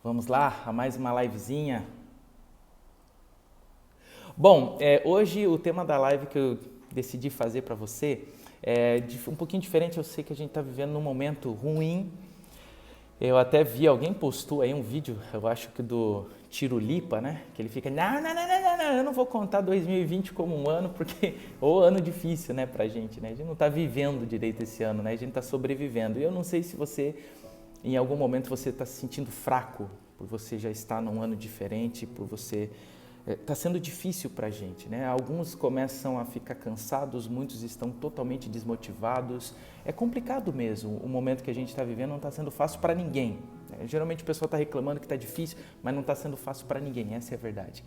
Vamos lá, a mais uma livezinha. Bom, hoje o tema da live que eu decidi fazer para você é um pouquinho diferente. Eu sei que a gente está vivendo num momento ruim. Eu até vi, alguém postou aí um vídeo, eu acho que do Tirulipa, né? Que ele fica, não, eu não vou contar 2020 como um ano, porque, ou ano difícil, né, pra gente, né? A gente não tá vivendo direito esse ano, né? A gente tá sobrevivendo. E eu não sei se você, em algum momento, você está se sentindo fraco, por você já estar num ano diferente, por você... Está sendo difícil para a gente, né? Alguns começam a ficar cansados, muitos estão totalmente desmotivados. É complicado mesmo, o momento que a gente está vivendo não está sendo fácil para ninguém. Geralmente o pessoal está reclamando que está difícil, mas não está sendo fácil para ninguém, essa é a verdade.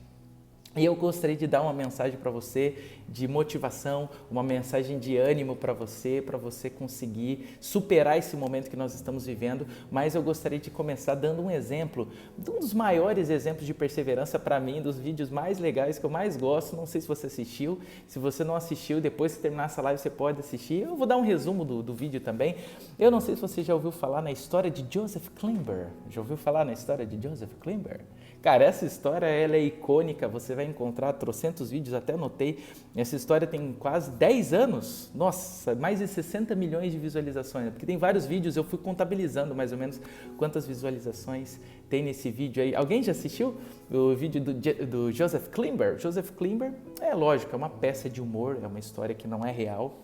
E eu gostaria de dar uma mensagem para você de motivação, uma mensagem de ânimo para você conseguir superar esse momento que nós estamos vivendo. Mas eu gostaria de começar dando um exemplo, um dos maiores exemplos de perseverança para mim, dos vídeos mais legais que eu mais gosto. Não sei se você assistiu, se você não assistiu, depois que terminar essa live você pode assistir. Eu vou dar um resumo do vídeo também. Eu não sei se você já ouviu falar na história de Joseph Klimber. Já ouviu falar na história de Joseph Klimber? Cara, essa história ela é icônica, você vai encontrar trocentos vídeos, até anotei. Essa história tem quase 10 anos, nossa, mais de 60 milhões de visualizações, porque tem vários vídeos, eu fui contabilizando mais ou menos quantas visualizações tem nesse vídeo aí. Alguém já assistiu o vídeo do Joseph Klimber? Joseph Klimber, é lógico, é uma peça de humor, é uma história que não é real,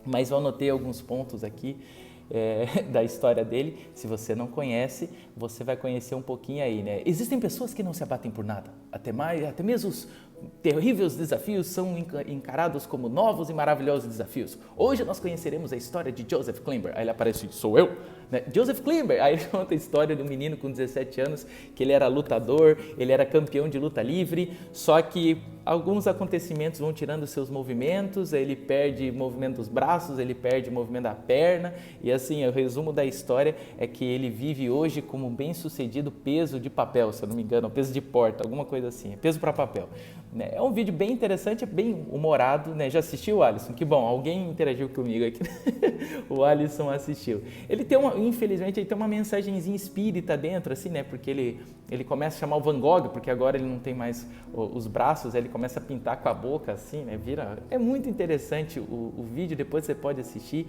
mas eu anotei alguns pontos aqui. Da história dele. Se você não conhece, você vai conhecer um pouquinho aí, né? Existem pessoas que não se abatem por nada, até mesmo os terríveis desafios são encarados como novos e maravilhosos desafios. Hoje nós conheceremos a história de Joseph Klimber. Aí ele aparece, sou eu, né? Joseph Klimber. Aí ele conta a história de um menino com 17 anos, que ele era lutador, ele era campeão de luta livre, só que alguns acontecimentos vão tirando seus movimentos, ele perde o movimento dos braços, ele perde o movimento da perna, e assim, o resumo da história é que ele vive hoje como um bem-sucedido peso de papel, se eu não me engano, peso de porta, alguma coisa assim, peso para papel. É um vídeo bem interessante, é bem humorado, né? Já assistiu, Alisson? Que bom, alguém interagiu comigo aqui. O Alisson assistiu. Ele tem infelizmente, ele tem uma mensagenzinha espírita dentro, assim, né? Porque ele começa a chamar o Van Gogh, porque agora ele não tem mais os braços, ele começa a pintar com a boca, assim, né? É muito interessante o vídeo, depois você pode assistir.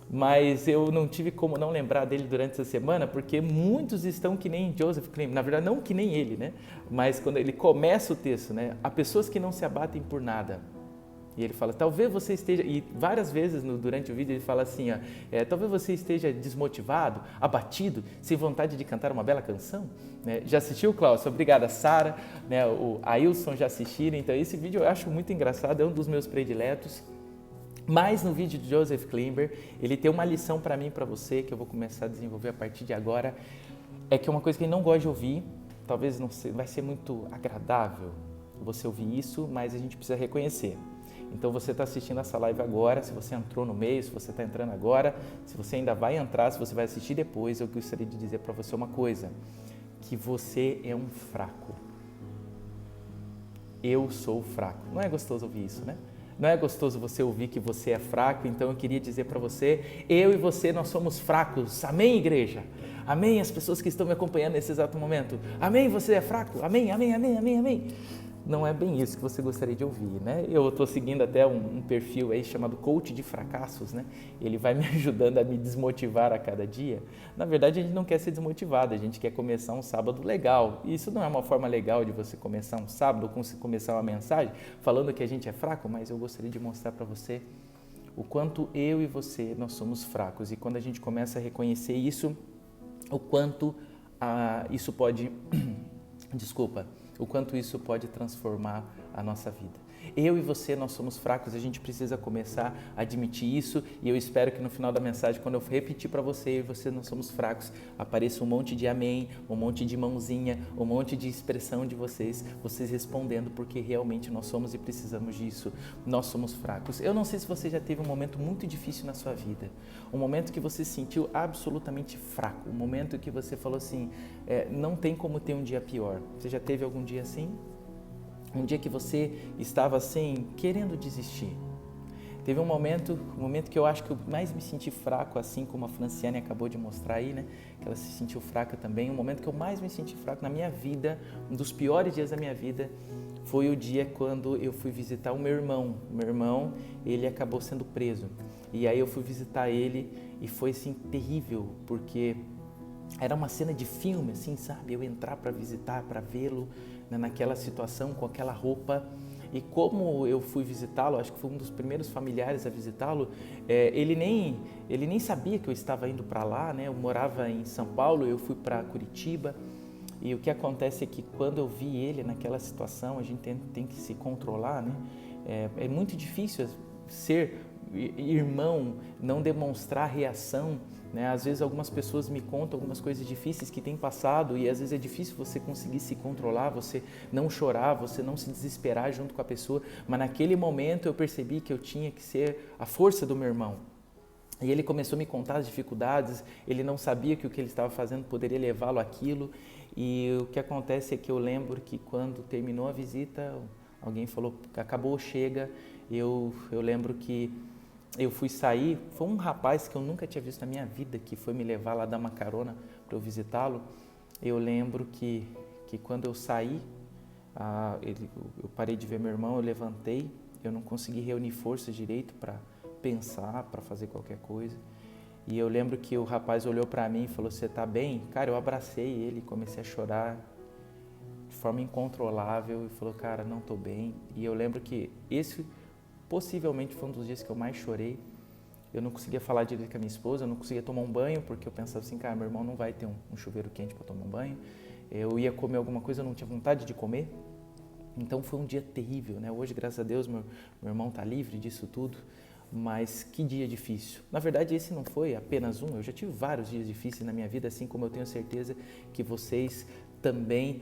Mas eu não tive como não lembrar dele durante essa semana, porque muitos estão que nem Joseph Klimber, na verdade não que nem ele, né? Mas quando ele começa o texto, né? Há pessoas que não se abatem por nada. E ele fala, talvez você esteja, e várias vezes durante o vídeo ele fala assim, talvez você esteja desmotivado, abatido, sem vontade de cantar uma bela canção. Né? Já assistiu, Cláudio? Obrigada, Sara, né? O Ailson já assistiram, então esse vídeo eu acho muito engraçado, é um dos meus prediletos. Mas no vídeo de Joseph Klimber, ele tem uma lição para mim e para você, que eu vou começar a desenvolver a partir de agora, é que é uma coisa que ele não gosta de ouvir, talvez não vai ser muito agradável você ouvir isso, mas a gente precisa reconhecer. Então você está assistindo essa live agora, se você entrou no meio, se você está entrando agora, se você ainda vai entrar, se você vai assistir depois, eu gostaria de dizer para você uma coisa, que você é um fraco. Eu sou fraco. Não é gostoso ouvir isso, né? Não é gostoso você ouvir que você é fraco, então eu queria dizer para você, eu e você, nós somos fracos. Amém, igreja? Amém, as pessoas que estão me acompanhando nesse exato momento. Amém, você é fraco? Amém, amém, amém, amém, amém. Não é bem isso que você gostaria de ouvir, né? Eu estou seguindo até um perfil aí chamado Coach de Fracassos, né? Ele vai me ajudando a me desmotivar a cada dia. Na verdade, a gente não quer ser desmotivado, a gente quer começar um sábado legal. E isso não é uma forma legal de você começar um sábado, começar uma mensagem falando que a gente é fraco, mas eu gostaria de mostrar para você o quanto eu e você, nós somos fracos. E quando a gente começa a reconhecer isso, o quanto isso pode... o quanto isso pode transformar a nossa vida. Eu e você, nós somos fracos, a gente precisa começar a admitir isso e eu espero que no final da mensagem, quando eu repetir para você, eu e você, nós somos fracos, apareça um monte de amém, um monte de mãozinha, um monte de expressão de vocês respondendo porque realmente nós somos e precisamos disso, nós somos fracos. Eu não sei se você já teve um momento muito difícil na sua vida, um momento que você se sentiu absolutamente fraco, um momento que você falou assim, não tem como ter um dia pior. Você já teve algum dia assim? Um dia que você estava assim, querendo desistir. Teve um momento que eu acho que eu mais me senti fraco, assim como a Franciane acabou de mostrar aí, né? Que ela se sentiu fraca também. O momento que eu mais me senti fraco na minha vida, um dos piores dias da minha vida, foi o dia quando eu fui visitar o meu irmão. Meu irmão, ele acabou sendo preso. E aí eu fui visitar ele e foi assim terrível, porque era uma cena de filme, assim, sabe? Eu entrar para visitar, para vê-lo, né, naquela situação, com aquela roupa. E como eu fui visitá-lo, acho que foi um dos primeiros familiares a visitá-lo, ele nem sabia que eu estava indo para lá, né? Eu morava em São Paulo, eu fui para Curitiba. E o que acontece é que quando eu vi ele naquela situação, a gente tem que se controlar, né? É muito difícil ser irmão, não demonstrar reação, né? Às vezes algumas pessoas me contam algumas coisas difíceis que têm passado e às vezes é difícil você conseguir se controlar, você não chorar, você não se desesperar junto com a pessoa, mas naquele momento eu percebi que eu tinha que ser a força do meu irmão. E ele começou a me contar as dificuldades, ele não sabia que o que ele estava fazendo poderia levá-lo àquilo. E o que acontece é que eu lembro que quando terminou a visita, alguém falou, acabou, chega. Eu lembro que eu fui sair, foi um rapaz que eu nunca tinha visto na minha vida, que foi me levar lá, dar uma carona para eu visitá-lo. Eu lembro que quando eu saí, eu parei de ver meu irmão, eu levantei, eu não consegui reunir forças direito para pensar, para fazer qualquer coisa. E eu lembro que o rapaz olhou para mim e falou, você tá bem? Cara, eu abracei ele, comecei a chorar de forma incontrolável e falou, cara, não tô bem. E eu lembro que esse possivelmente foi um dos dias que eu mais chorei. Eu não conseguia falar direito com a minha esposa, eu não conseguia tomar um banho, porque eu pensava assim, cara, meu irmão não vai ter um chuveiro quente para tomar um banho. Eu ia comer alguma coisa, eu não tinha vontade de comer. Então foi um dia terrível, né? Hoje, graças a Deus, meu irmão está livre disso tudo, mas que dia difícil. Na verdade, esse não foi apenas um, eu já tive vários dias difíceis na minha vida, assim como eu tenho certeza que vocês também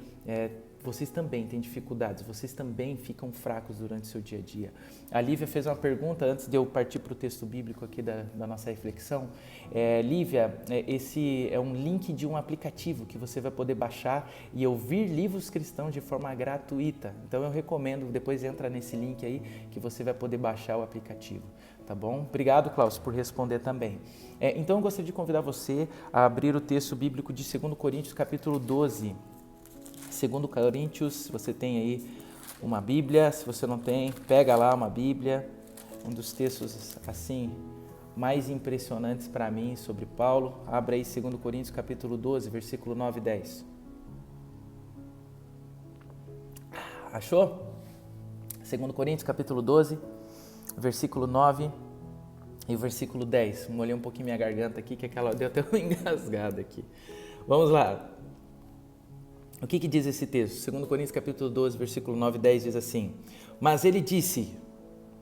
têm dificuldades, vocês também ficam fracos durante o seu dia a dia. A Lívia fez uma pergunta antes de eu partir para o texto bíblico aqui da nossa reflexão. Lívia, esse é um link de um aplicativo que você vai poder baixar e ouvir livros cristãos de forma gratuita. Então eu recomendo, depois entra nesse link aí que você vai poder baixar o aplicativo. Tá bom? Obrigado, Klaus, por responder também. Então eu gostaria de convidar você a abrir o texto bíblico de 2 Coríntios capítulo 12. 2 Coríntios, se você tem aí uma Bíblia, se você não tem, pega lá uma Bíblia, um dos textos assim mais impressionantes para mim sobre Paulo. Abra aí 2 Coríntios capítulo 12, versículo 9 e 10. Achou? 2 Coríntios capítulo 12, versículo 9 e o versículo 10. Molhei um pouquinho minha garganta aqui, que aquela deu até uma engasgada aqui. Vamos lá. O que diz esse texto? 2 Coríntios capítulo 12, versículo 9 e 10 diz assim: mas ele disse,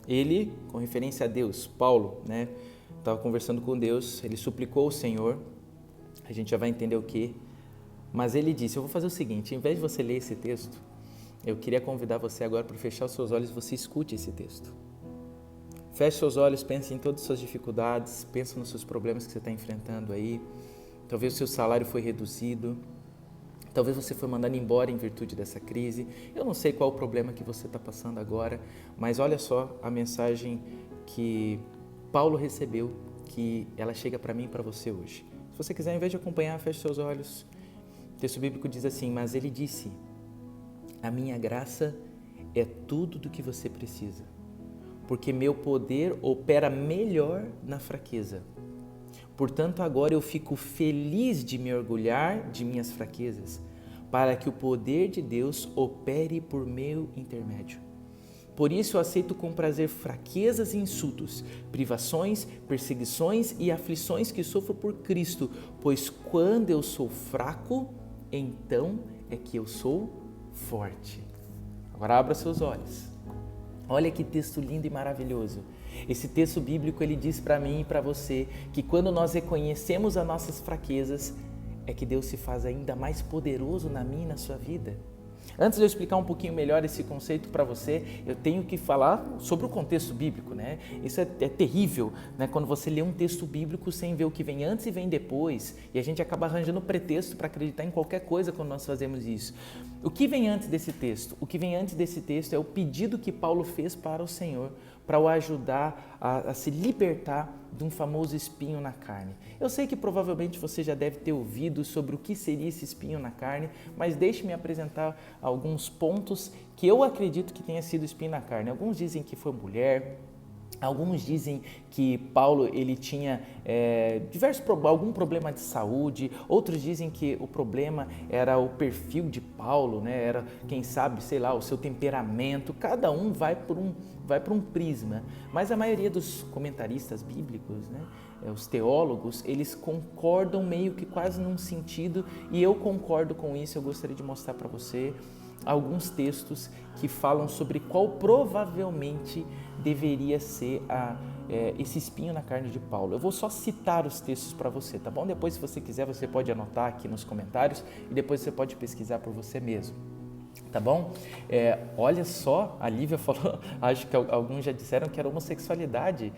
ele, com referência a Deus, Paulo, né, estava conversando com Deus, ele suplicou ao Senhor, a gente já vai entender o que, mas ele disse, eu vou fazer o seguinte, em vez de você ler esse texto, eu queria convidar você agora para fechar os seus olhos e você escute esse texto. Feche seus olhos, pense em todas as suas dificuldades, pense nos seus problemas que você está enfrentando aí, talvez o seu salário foi reduzido, talvez você foi mandado embora em virtude dessa crise. Eu não sei qual o problema que você está passando agora, mas olha só a mensagem que Paulo recebeu, que ela chega para mim e para você hoje. Se você quiser, em vez de acompanhar, feche seus olhos. O texto bíblico diz assim, mas ele disse, a minha graça é tudo do que você precisa, porque meu poder opera melhor na fraqueza. Portanto, agora eu fico feliz de me orgulhar de minhas fraquezas, para que o poder de Deus opere por meu intermédio. Por isso eu aceito com prazer fraquezas e insultos, privações, perseguições e aflições que sofro por Cristo, pois quando eu sou fraco, então é que eu sou forte. Agora abra seus olhos. Olha que texto lindo e maravilhoso. Esse texto bíblico, ele diz para mim e para você que quando nós reconhecemos as nossas fraquezas, é que Deus se faz ainda mais poderoso na minha e na sua vida. Antes de eu explicar um pouquinho melhor esse conceito para você, eu tenho que falar sobre o contexto bíblico, né? Isso é terrível, né? Quando você lê um texto bíblico sem ver o que vem antes e vem depois, e a gente acaba arranjando pretexto para acreditar em qualquer coisa quando nós fazemos isso. O que vem antes desse texto? O que vem antes desse texto é o pedido que Paulo fez para o Senhor, para o ajudar a se libertar de um famoso espinho na carne. Eu sei que provavelmente você já deve ter ouvido sobre o que seria esse espinho na carne, mas deixe-me apresentar alguns pontos que eu acredito que tenha sido espinho na carne. Alguns dizem que foi mulher, alguns dizem que Paulo ele tinha algum problema de saúde, outros dizem que o problema era o perfil de Paulo, né? Era, quem sabe, sei lá, o seu temperamento. Cada um vai por um prisma, mas a maioria dos comentaristas bíblicos, né? Os teólogos, eles concordam meio que quase num sentido, e eu concordo com isso. Eu gostaria de mostrar para você alguns textos que falam sobre qual provavelmente deveria ser esse espinho na carne de Paulo. Eu vou só citar os textos para você, tá bom? Depois, se você quiser, você pode anotar aqui nos comentários e depois você pode pesquisar por você mesmo, tá bom? Olha só, a Lívia falou, acho que alguns já disseram que era homossexualidade.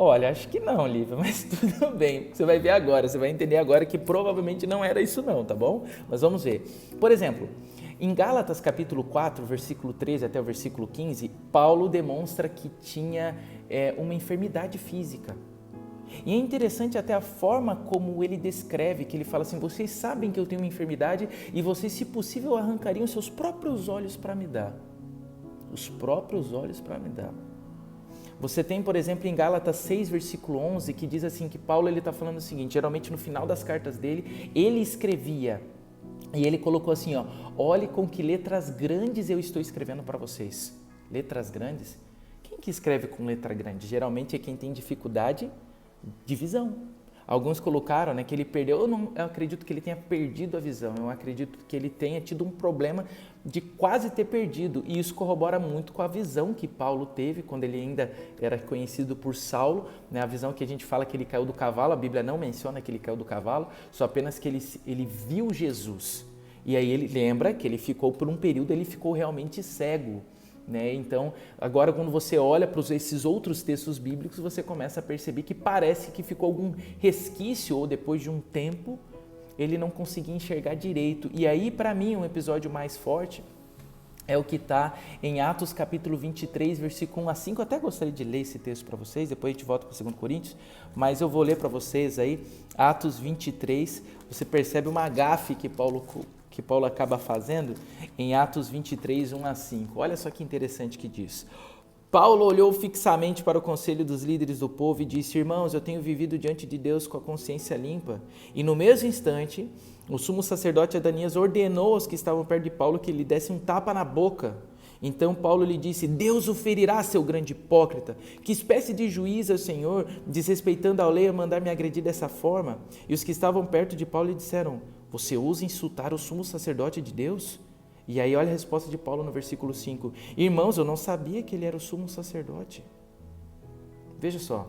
Olha, acho que não, Lívia, mas tudo bem. Você vai ver agora, você vai entender agora que provavelmente não era isso não, tá bom? Mas vamos ver. Por exemplo, em Gálatas capítulo 4, versículo 13 até o versículo 15, Paulo demonstra que tinha uma enfermidade física. E é interessante até a forma como ele descreve, que ele fala assim: vocês sabem que eu tenho uma enfermidade e vocês, se possível, arrancariam seus próprios olhos para me dar. Os próprios olhos para me dar. Você tem, por exemplo, em Gálatas 6, versículo 11, que diz assim, que Paulo está falando o seguinte: geralmente no final das cartas dele, ele escrevia, e ele colocou assim, olhe com que letras grandes eu estou escrevendo para vocês. Letras grandes? Quem que escreve com letra grande? Geralmente é quem tem dificuldade de visão. Alguns colocaram, né, que ele perdeu. Eu acredito que ele tenha perdido a visão. Eu acredito que ele tenha tido um problema de quase ter perdido. E isso corrobora muito com a visão que Paulo teve quando ele ainda era conhecido por Saulo, né? A visão que a gente fala que ele caiu do cavalo. A Bíblia não menciona que ele caiu do cavalo, só apenas que ele viu Jesus. E aí ele lembra que ele ficou por um período, ele ficou realmente cego. Né? Então, agora quando você olha para esses outros textos bíblicos, você começa a perceber que parece que ficou algum resquício, ou depois de um tempo, ele não conseguia enxergar direito. E aí, para mim, um episódio mais forte é o que está em Atos capítulo 23, versículo 1 a 5. Eu até gostaria de ler esse texto para vocês, depois a gente volta para 2 Coríntios, mas eu vou ler para vocês aí, Atos 23, você percebe uma gafe que Paulo acaba fazendo em Atos 23, 1 a 5. Olha só que interessante que diz. Paulo olhou fixamente para o conselho dos líderes do povo e disse: irmãos, eu tenho vivido diante de Deus com a consciência limpa. E no mesmo instante, o sumo sacerdote Ananias ordenou aos que estavam perto de Paulo que lhe dessem um tapa na boca. Então Paulo lhe disse: Deus o ferirá, seu grande hipócrita. Que espécie de juiz é o Senhor, desrespeitando a lei, a mandar me agredir dessa forma? E os que estavam perto de Paulo lhe disseram: você ousa insultar o sumo sacerdote de Deus? E aí olha a resposta de Paulo no versículo 5. Irmãos, eu não sabia que ele era o sumo sacerdote. Veja só.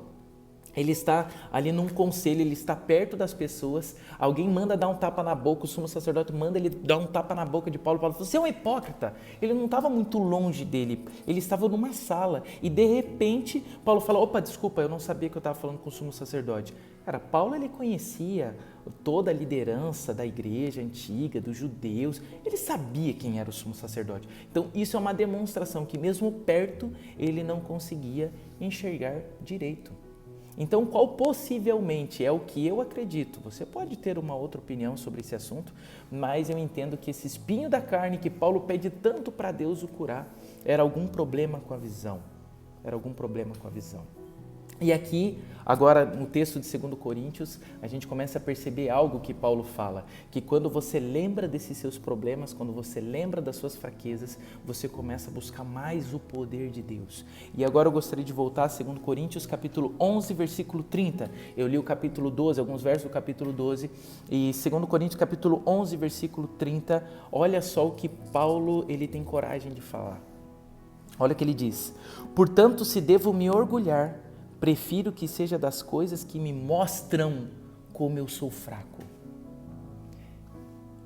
Ele está ali num conselho, ele está perto das pessoas, alguém manda dar um tapa na boca, o sumo sacerdote manda ele dar um tapa na boca de Paulo. Paulo falou: você é um hipócrita. Ele não estava muito longe dele, ele estava numa sala e de repente Paulo fala: opa, desculpa, eu não sabia que eu estava falando com o sumo sacerdote. Cara, Paulo ele conhecia toda a liderança da igreja antiga, dos judeus, ele sabia quem era o sumo sacerdote. Então isso é uma demonstração que mesmo perto ele não conseguia enxergar direito. Então, qual possivelmente é o que eu acredito? Você pode ter uma outra opinião sobre esse assunto, mas eu entendo que esse espinho da carne que Paulo pede tanto para Deus o curar, era algum problema com a visão. Era algum problema com a visão. E aqui, agora no texto de 2 Coríntios, a gente começa a perceber algo que Paulo fala, que quando você lembra desses seus problemas, quando você lembra das suas fraquezas, você começa a buscar mais o poder de Deus. E agora eu gostaria de voltar a 2 Coríntios, capítulo 11, versículo 30. Eu li o capítulo 12, alguns versos do capítulo 12, e 2 Coríntios, capítulo 11, versículo 30, olha só o que Paulo ele tem coragem de falar. Olha o que ele diz: portanto, se devo me orgulhar, prefiro que seja das coisas que me mostram como eu sou fraco.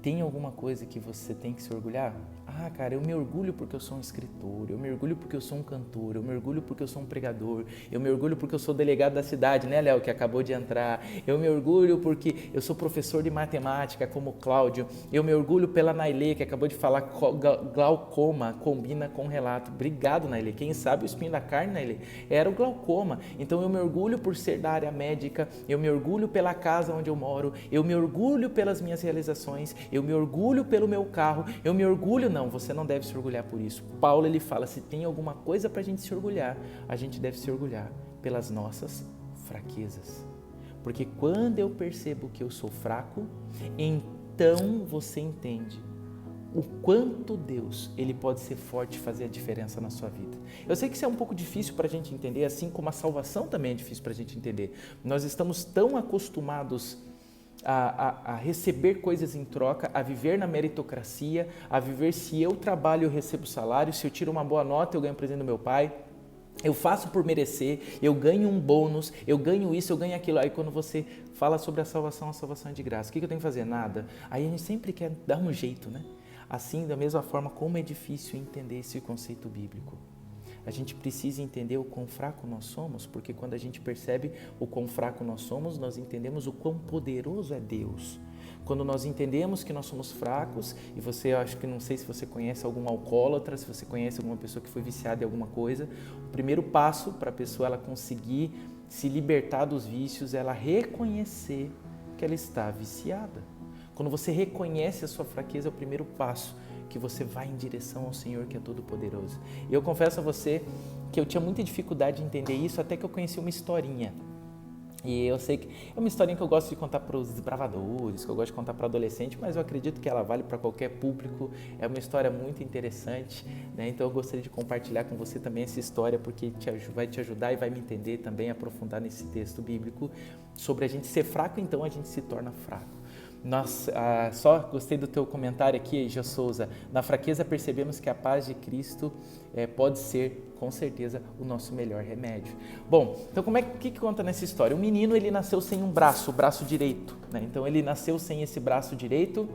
tem alguma coisa que você tem que se orgulhar? Ah, cara, eu me orgulho porque eu sou um escritor, eu me orgulho porque eu sou um cantor, eu me orgulho porque eu sou um pregador, eu me orgulho porque eu sou delegado da cidade, né, Léo, que acabou de entrar, eu me orgulho porque eu sou professor de matemática, como o Cláudio, eu me orgulho pela Nailê, que acabou de falar glaucoma, combina com relato. Obrigado, Nailê. Quem sabe o espinho da carne, Nailê, era o glaucoma. Então eu me orgulho por ser da área médica, eu me orgulho pela casa onde eu moro, eu me orgulho pelas minhas realizações, eu me orgulho pelo meu carro, eu me orgulho, não, você não deve se orgulhar por isso. Paulo, ele fala, se tem alguma coisa para a gente se orgulhar, a gente deve se orgulhar pelas nossas fraquezas. Porque quando eu percebo que eu sou fraco, então você entende o quanto Deus, ele pode ser forte e fazer a diferença na sua vida. Eu sei que isso é um pouco difícil para a gente entender, assim como a salvação também é difícil para a gente entender. Nós estamos tão acostumados a receber coisas em troca, a viver na meritocracia, a viver se eu trabalho eu recebo salário, se eu tiro uma boa nota eu ganho presente do meu pai, eu faço por merecer, eu ganho um bônus, eu ganho isso, eu ganho aquilo. Aí quando você fala sobre a salvação é de graça. O que eu tenho que fazer? Nada. Aí a gente sempre quer dar um jeito, né? Assim, da mesma forma, como é difícil entender esse conceito bíblico. A gente precisa entender o quão fraco nós somos, porque quando a gente percebe o quão fraco nós somos, nós entendemos o quão poderoso é Deus. Quando nós entendemos que nós somos fracos, e você, eu acho que não sei se você conhece algum alcoólatra, se você conhece alguma pessoa que foi viciada em alguma coisa, o primeiro passo para a pessoa ela conseguir se libertar dos vícios é ela reconhecer que ela está viciada. Quando você reconhece a sua fraqueza, é o primeiro passo que você vai em direção ao Senhor que é todo-poderoso. E eu confesso a você que eu tinha muita dificuldade de entender isso até que eu conheci uma historinha. E eu sei que é uma historinha que eu gosto de contar para os desbravadores, que eu gosto de contar para adolescente, mas eu acredito que ela vale para qualquer público. É uma história muito interessante, né? Então eu gostaria de compartilhar com você também essa história, porque vai te ajudar e vai me entender também, aprofundar nesse texto bíblico sobre a gente ser fraco, então a gente se torna fraco. Nossa, só gostei do teu comentário aqui, Jô Souza. Na fraqueza percebemos que a paz de Cristo pode ser, com certeza, o nosso melhor remédio. Bom, então como que conta nessa história? O menino, ele nasceu sem um braço, o braço direito, né? Então ele nasceu sem esse braço direito.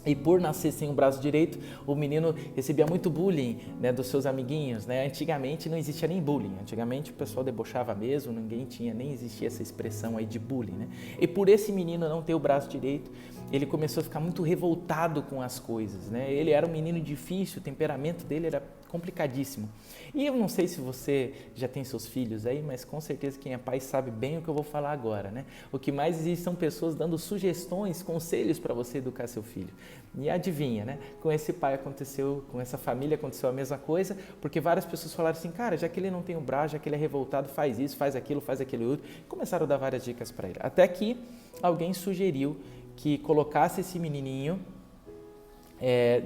E por nascer sem o braço direito, o menino recebia muito bullying, né, dos seus amiguinhos, né? Antigamente não existia nem bullying, antigamente o pessoal debochava mesmo, nem existia essa expressão aí de bullying, né? E por esse menino não ter o braço direito, ele começou a ficar muito revoltado com as coisas, né? Ele era um menino difícil, o temperamento dele era complicadíssimo. E eu não sei se você já tem seus filhos aí, mas com certeza quem é pai sabe bem o que eu vou falar agora, né? O que mais existe são pessoas dando sugestões, conselhos para você educar seu filho. E adivinha, né? Com esse pai aconteceu, com essa família aconteceu a mesma coisa, porque várias pessoas falaram assim, cara, já que ele não tem o braço, já que ele é revoltado, faz isso, faz aquilo outro. E começaram a dar várias dicas para ele. Até que alguém sugeriu que colocasse esse menininho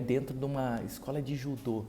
dentro de uma escola de judô.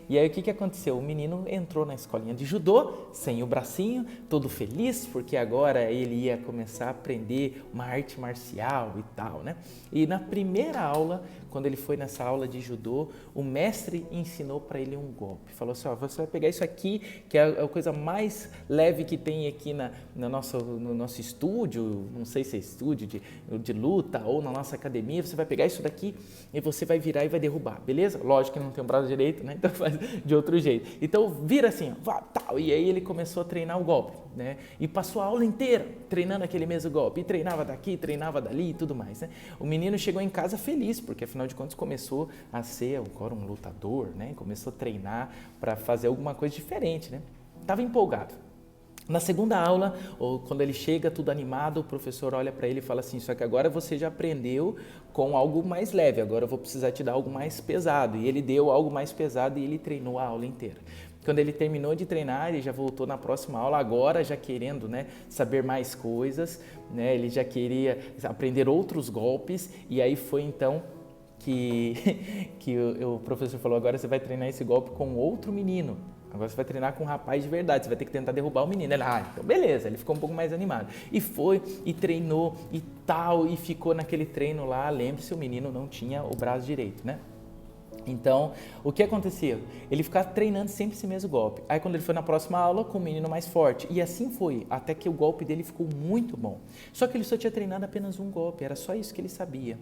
E aí o que aconteceu? O menino entrou na escolinha de judô, sem o bracinho, todo feliz, porque agora ele ia começar a aprender uma arte marcial e tal, né? E na primeira aula, quando ele foi nessa aula de judô, o mestre ensinou para ele um golpe. Falou assim, ó, você vai pegar isso aqui, que é a coisa mais leve que tem aqui no nosso estúdio, não sei se é estúdio de luta ou na nossa academia, você vai pegar isso daqui e você vai virar e vai derrubar, beleza? Lógico que não tem um braço direito, né? Então faz de outro jeito. Então vira assim, ó, tal. E aí ele começou a treinar o golpe, né? E passou a aula inteira treinando aquele mesmo golpe. E treinava daqui, treinava dali e tudo mais, né? O menino chegou em casa feliz, porque afinal de contas começou a ser agora um lutador, né? Começou a treinar para fazer alguma coisa diferente, né? Estava empolgado. Na segunda aula, ou quando ele chega tudo animado, o professor olha para ele e fala assim, só que agora você já aprendeu com algo mais leve, agora eu vou precisar te dar algo mais pesado. E ele deu algo mais pesado e ele treinou a aula inteira. Quando ele terminou de treinar, ele já voltou na próxima aula, agora já querendo, né, saber mais coisas, né, ele já queria aprender outros golpes, e aí foi então que o professor falou, agora você vai treinar esse golpe com outro menino. Agora você vai treinar com um rapaz de verdade, você vai ter que tentar derrubar o menino. Ele, então beleza, ele ficou um pouco mais animado. E foi, e treinou, e tal, e ficou naquele treino lá. Lembre-se, o menino não tinha o braço direito, né? Então, o que acontecia? Ele ficava treinando sempre esse mesmo golpe. Aí quando ele foi na próxima aula, com o menino mais forte. E assim foi, até que o golpe dele ficou muito bom. Só que ele só tinha treinado apenas um golpe, era só isso que ele sabia.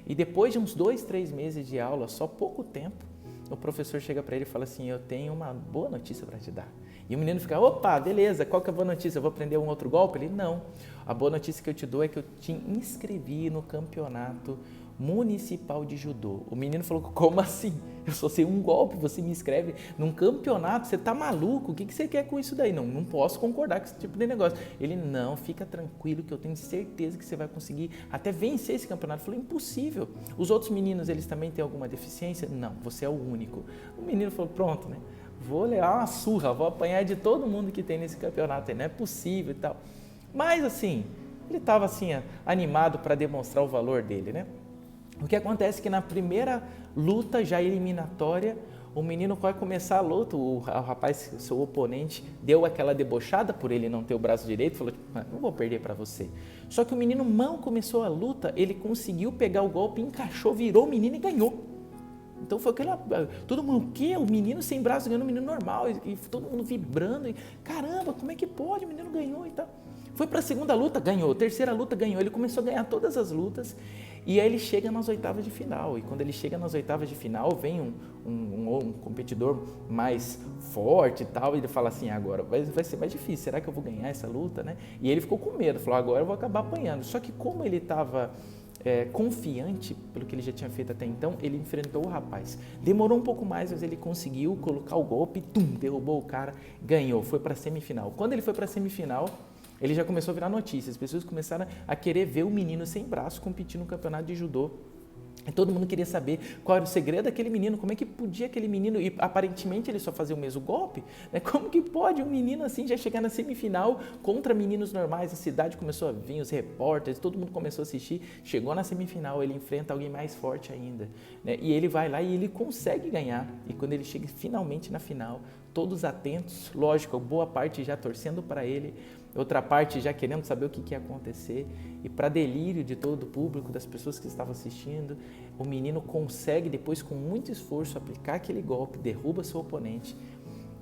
E depois de uns 2, 3 meses de aula, só pouco tempo, o professor chega para ele e fala assim, eu tenho uma boa notícia para te dar. E o menino fica, opa, beleza, qual que é a boa notícia? Eu vou aprender um outro golpe? Ele, não. A boa notícia que eu te dou é que eu te inscrevi no campeonato municipal de judô. O menino falou, como assim? Eu só sei um golpe, você me inscreve num campeonato? Você tá maluco? O que você quer com isso daí? Não posso concordar com esse tipo de negócio. Ele, não, fica tranquilo que eu tenho certeza que você vai conseguir até vencer esse campeonato. Eu falei, impossível. Os outros meninos, eles também têm alguma deficiência? Não, você é o único. O menino falou, pronto, né? Vou levar uma surra, vou apanhar de todo mundo que tem nesse campeonato aí, não é possível e tal. Mas assim, ele estava assim, animado para demonstrar o valor dele, né? O que acontece é que na primeira luta já eliminatória, o menino vai começar a luta, o rapaz, seu oponente, deu aquela debochada por ele não ter o braço direito, falou, não vou perder para você. Só que o menino mal começou a luta, ele conseguiu pegar o golpe, encaixou, virou o menino e ganhou. Então foi aquele, todo mundo, o quê? O menino sem braço ganhando o menino normal, e todo mundo vibrando, e caramba, como é que pode? O menino ganhou e tal. Foi para a segunda luta, ganhou, terceira luta, ganhou, ele começou a ganhar todas as lutas, e aí ele chega nas oitavas de final, e quando ele chega nas oitavas de final, vem um competidor mais forte e tal, e ele fala assim, agora vai ser mais difícil, será que eu vou ganhar essa luta, né? E ele ficou com medo, falou, agora eu vou acabar apanhando, só que como ele estava confiante pelo que ele já tinha feito até então, ele enfrentou o rapaz. Demorou um pouco mais, mas ele conseguiu colocar o golpe, derrubou o cara, ganhou, foi para a semifinal. Quando ele foi para a semifinal, ele já começou a virar notícia, as pessoas começaram a querer ver o menino sem braço competir no campeonato de judô. E todo mundo queria saber qual era o segredo daquele menino, como é que podia aquele menino, e aparentemente ele só fazia o mesmo golpe, né? Como que pode um menino assim já chegar na semifinal contra meninos normais? A cidade começou a vir, os repórteres, todo mundo começou a assistir, chegou na semifinal, ele enfrenta alguém mais forte ainda, né? E ele vai lá e ele consegue ganhar, e quando ele chega finalmente na final, todos atentos, lógico, boa parte já torcendo para ele, outra parte já querendo saber o que ia acontecer, e para delírio de todo o público, das pessoas que estavam assistindo, o menino consegue depois com muito esforço aplicar aquele golpe, derruba seu oponente,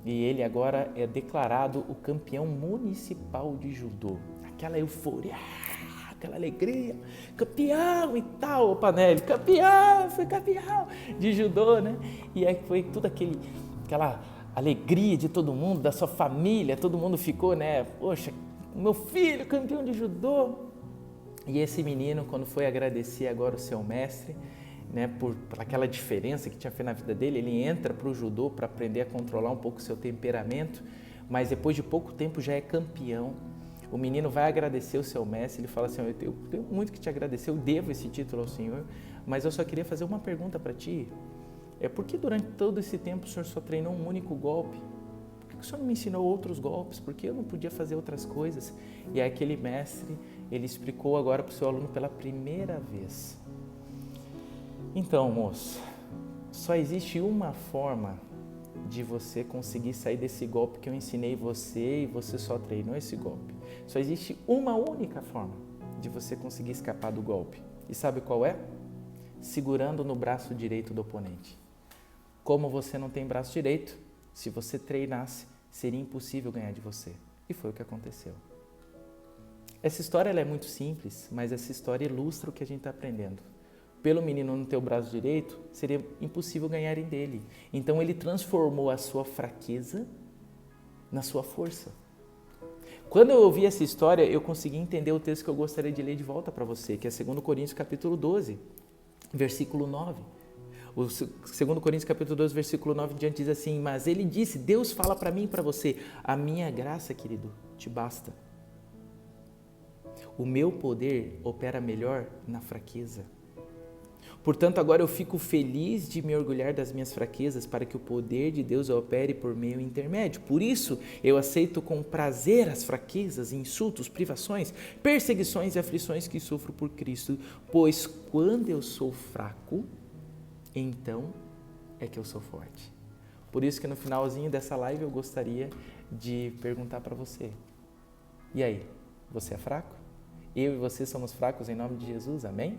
e ele agora é declarado o campeão municipal de judô. Aquela euforia, aquela alegria, campeão e tal, o Panelli, campeão, foi campeão de judô, né? E aí foi tudo aquela alegria de todo mundo, da sua família, todo mundo ficou, né? Poxa, meu filho campeão de judô. E esse menino, quando foi agradecer agora o seu mestre, né, por aquela diferença que tinha feito na vida dele, ele entra para o judô para aprender a controlar um pouco o seu temperamento, mas depois de pouco tempo já é campeão. O menino vai agradecer o seu mestre, ele fala assim, eu tenho muito que te agradecer, eu devo esse título ao Senhor, mas eu só queria fazer uma pergunta para ti. Por que durante todo esse tempo o senhor só treinou um único golpe? Por que o senhor não me ensinou outros golpes? Por que eu não podia fazer outras coisas? E aí aquele mestre, ele explicou agora para o seu aluno pela primeira vez. Então, moço, só existe uma forma de você conseguir sair desse golpe que eu ensinei você e você só treinou esse golpe. Só existe uma única forma de você conseguir escapar do golpe. E sabe qual é? Segurando no braço direito do oponente. Como você não tem braço direito, se você treinasse, seria impossível ganhar de você. E foi o que aconteceu. Essa história ela é muito simples, mas essa história ilustra o que a gente está aprendendo. Pelo menino não ter o braço direito, seria impossível ganharem dele. Então ele transformou a sua fraqueza na sua força. Quando eu ouvi essa história, eu consegui entender o texto que eu gostaria de ler de volta para você, que é 2 Coríntios capítulo 12, versículo 9. O 2 Coríntios capítulo 12, versículo 9 em diante diz assim, mas ele disse, Deus fala para mim e para você, a minha graça, querido, te basta. O meu poder opera melhor na fraqueza. Portanto, agora eu fico feliz de me orgulhar das minhas fraquezas para que o poder de Deus opere por meio intermédio. Por isso, eu aceito com prazer as fraquezas, insultos, privações, perseguições e aflições que sofro por Cristo, pois quando eu sou fraco, então é que eu sou forte. Por isso que no finalzinho dessa live eu gostaria de perguntar para você. E aí, você é fraco? Eu e você somos fracos em nome de Jesus, amém?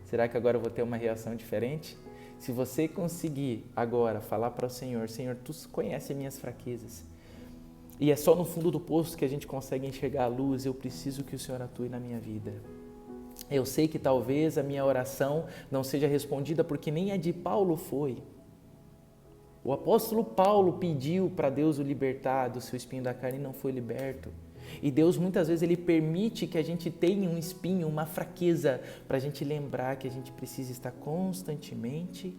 Será que agora eu vou ter uma reação diferente? Se você conseguir agora falar para o Senhor, Senhor, Tu conhece as minhas fraquezas. E é só no fundo do poço que a gente consegue enxergar a luz, eu preciso que o Senhor atue na minha vida. Eu sei que talvez a minha oração não seja respondida porque nem a de Paulo foi. O apóstolo Paulo pediu para Deus o libertar do seu espinho da carne e não foi liberto. E Deus muitas vezes Ele permite que a gente tenha um espinho, uma fraqueza, para a gente lembrar que a gente precisa estar constantemente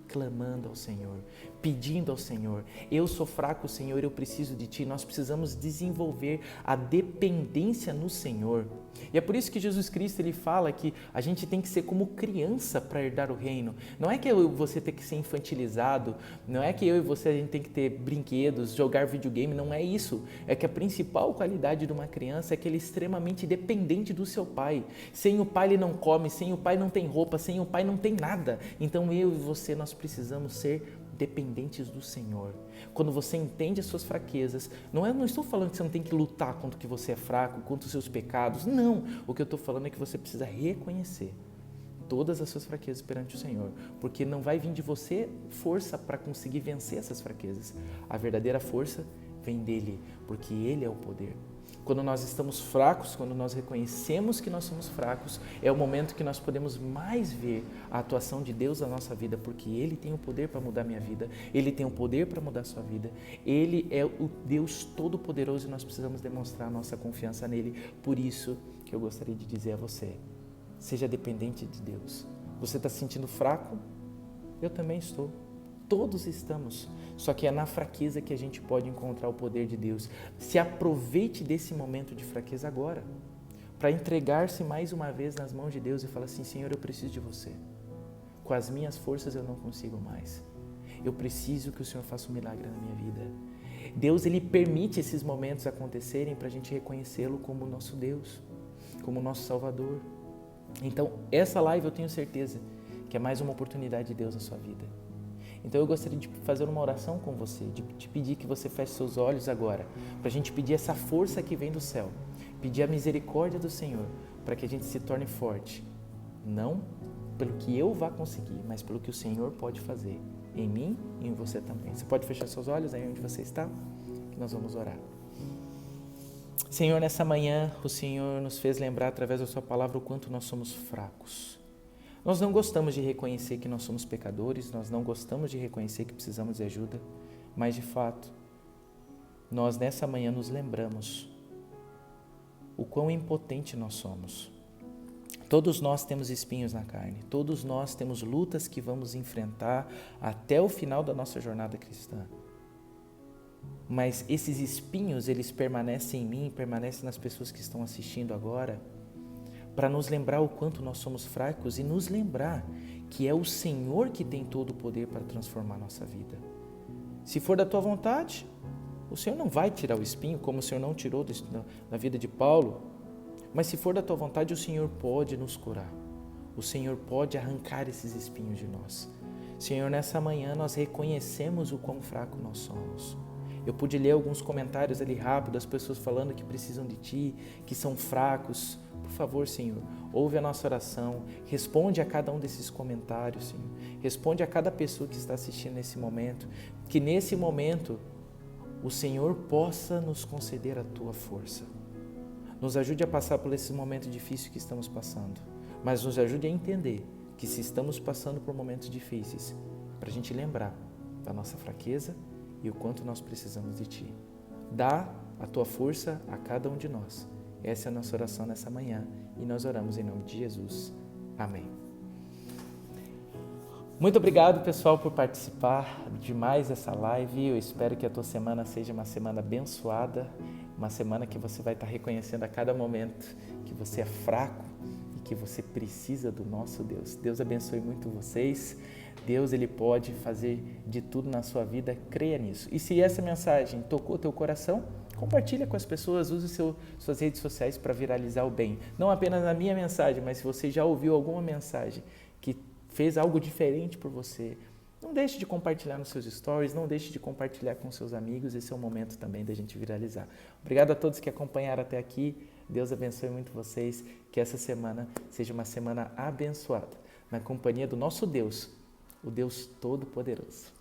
clamando ao Senhor, pedindo ao Senhor. Eu sou fraco, Senhor, eu preciso de Ti. Nós precisamos desenvolver a dependência no Senhor. E é por isso que Jesus Cristo ele fala que a gente tem que ser como criança para herdar o reino. Não é que eu e você tem que ser infantilizado, não é que eu e você a gente tem que ter brinquedos, jogar videogame, não é isso. É que a principal qualidade de uma criança é que ele é extremamente dependente do seu pai. Sem o pai ele não come, sem o pai não tem roupa, sem o pai não tem nada. Então eu e você nós precisamos ser dependentes do Senhor. Quando você entende as suas fraquezas, não estou falando que você não tem que lutar contra o que você é fraco, contra os seus pecados, não. O que eu estou falando é que você precisa reconhecer todas as suas fraquezas perante o Senhor, porque não vai vir de você força para conseguir vencer essas fraquezas. A verdadeira força vem dele, porque ele é o poder. Quando nós estamos fracos, quando nós reconhecemos que nós somos fracos, é o momento que nós podemos mais ver a atuação de Deus na nossa vida, porque Ele tem o poder para mudar a minha vida, Ele tem o poder para mudar a sua vida, Ele é o Deus Todo-Poderoso e nós precisamos demonstrar a nossa confiança nele. Por isso que eu gostaria de dizer a você, seja dependente de Deus. Você está se sentindo fraco? Eu também estou. Todos estamos, só que é na fraqueza que a gente pode encontrar o poder de Deus. Se aproveite desse momento de fraqueza agora, para entregar-se mais uma vez nas mãos de Deus e falar assim, Senhor, eu preciso de você. Com as minhas forças eu não consigo mais. Eu preciso que o Senhor faça um milagre na minha vida. Deus, Ele permite esses momentos acontecerem para a gente reconhecê-lo como nosso Deus, como nosso Salvador. Então, essa live eu tenho certeza que é mais uma oportunidade de Deus na sua vida. Então eu gostaria de fazer uma oração com você, de te pedir que você feche seus olhos agora, para a gente pedir essa força que vem do céu, pedir a misericórdia do Senhor, para que a gente se torne forte, não pelo que eu vá conseguir, mas pelo que o Senhor pode fazer em mim e em você também. Você pode fechar seus olhos aí onde você está, que nós vamos orar. Senhor, nessa manhã o Senhor nos fez lembrar através da sua palavra o quanto nós somos fracos. Nós não gostamos de reconhecer que nós somos pecadores, nós não gostamos de reconhecer que precisamos de ajuda, mas de fato, nós nessa manhã nos lembramos o quão impotente nós somos. Todos nós temos espinhos na carne, todos nós temos lutas que vamos enfrentar até o final da nossa jornada cristã. Mas esses espinhos, eles permanecem em mim, permanecem nas pessoas que estão assistindo agora, para nos lembrar o quanto nós somos fracos e nos lembrar que é o Senhor que tem todo o poder para transformar a nossa vida. Se for da tua vontade, o Senhor não vai tirar o espinho, como o Senhor não tirou na vida de Paulo, mas se for da tua vontade, o Senhor pode nos curar. O Senhor pode arrancar esses espinhos de nós. Senhor, nessa manhã nós reconhecemos o quão fraco nós somos. Eu pude ler alguns comentários ali rápido, as pessoas falando que precisam de Ti, que são fracos. Por favor, Senhor, ouve a nossa oração, responde a cada um desses comentários, Senhor. Responde a cada pessoa que está assistindo nesse momento, que nesse momento o Senhor possa nos conceder a Tua força. Nos ajude a passar por esse momento difícil que estamos passando, mas nos ajude a entender que se estamos passando por momentos difíceis, para a gente lembrar da nossa fraqueza e o quanto nós precisamos de Ti. Dá a Tua força a cada um de nós. Essa é a nossa oração nessa manhã e nós oramos em nome de Jesus. Amém. Muito obrigado, pessoal, por participar de mais essa live. Eu espero que a tua semana seja uma semana abençoada, uma semana que você vai estar reconhecendo a cada momento que você é fraco e que você precisa do nosso Deus. Deus abençoe muito vocês. Deus, Ele pode fazer de tudo na sua vida, creia nisso. E se essa mensagem tocou teu coração, compartilha com as pessoas, use suas redes sociais para viralizar o bem. Não apenas a minha mensagem, mas se você já ouviu alguma mensagem que fez algo diferente por você, não deixe de compartilhar nos seus stories, não deixe de compartilhar com seus amigos, esse é o momento também da gente viralizar. Obrigado a todos que acompanharam até aqui, Deus abençoe muito vocês, que essa semana seja uma semana abençoada, na companhia do nosso Deus, o Deus Todo-Poderoso.